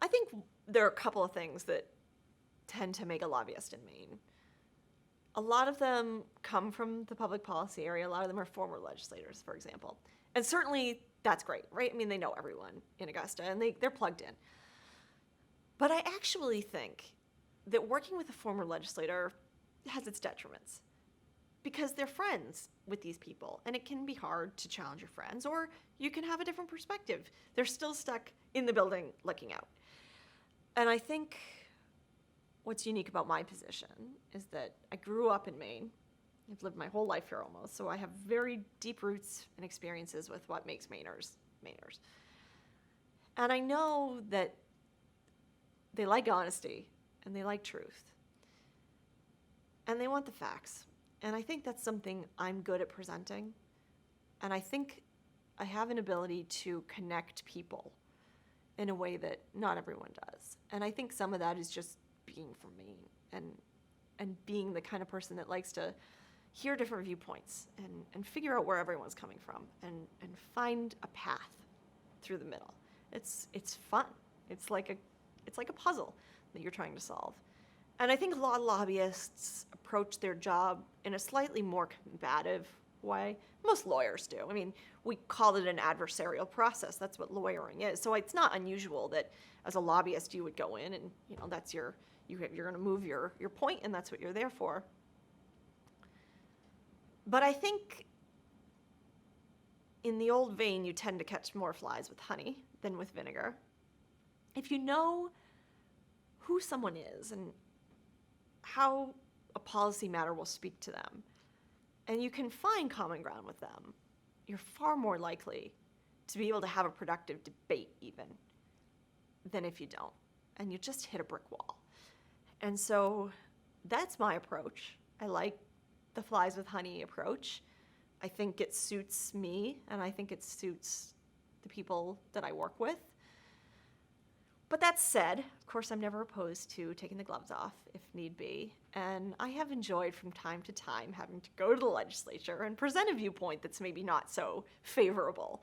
I think there are a couple of things that tend to make a lobbyist in Maine. A lot of them come from the public policy area. A lot of them are former legislators, for example. And certainly that's great, right? I mean, they know everyone in Augusta and they're plugged in. But I actually think that working with a former legislator has its detriments because they're friends with these people and it can be hard to challenge your friends, or you can have a different perspective. They're still stuck in the building looking out. And I think what's unique about my position is that I grew up in Maine. I've lived my whole life here almost, so I have very deep roots and experiences with what makes Mainers Mainers. And I know that they like honesty and they like truth. And they want the facts. And I think that's something I'm good at presenting. And I think I have an ability to connect people in a way that not everyone does. And I think some of that is just being from Maine and being the kind of person that likes to hear different viewpoints and figure out where everyone's coming from and find a path through the middle. It's fun. It's like a puzzle that you're trying to solve. And I think a lot of lobbyists approach their job in a slightly more combative way. Most lawyers do. I mean, we call it an adversarial process. That's what lawyering is. So it's not unusual that as a lobbyist you would go in and, that's you're going to move your point and that's what you're there for. But I think in the old vein, you tend to catch more flies with honey than with vinegar. If you know who someone is and how a policy matter will speak to them, and you can find common ground with them, you're far more likely to be able to have a productive debate even than if you don't, and you just hit a brick wall. And so that's my approach. I like the flies with honey approach. I think it suits me, and I think it suits the people that I work with. But that said, of course, I'm never opposed to taking the gloves off if need be. And I have enjoyed from time to time having to go to the legislature and present a viewpoint that's maybe not so favorable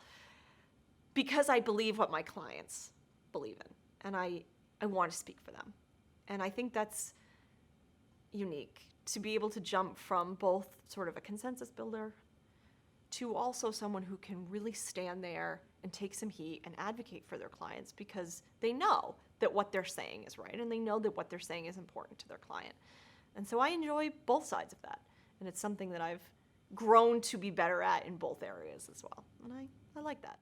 because I believe what my clients believe in. And I want to speak for them. And I think that's unique, to be able to jump from both sort of a consensus builder to also someone who can really stand there and take some heat and advocate for their clients because they know that what they're saying is right and they know that what they're saying is important to their client. And so I enjoy both sides of that. And it's something that I've grown to be better at in both areas as well. And I like that.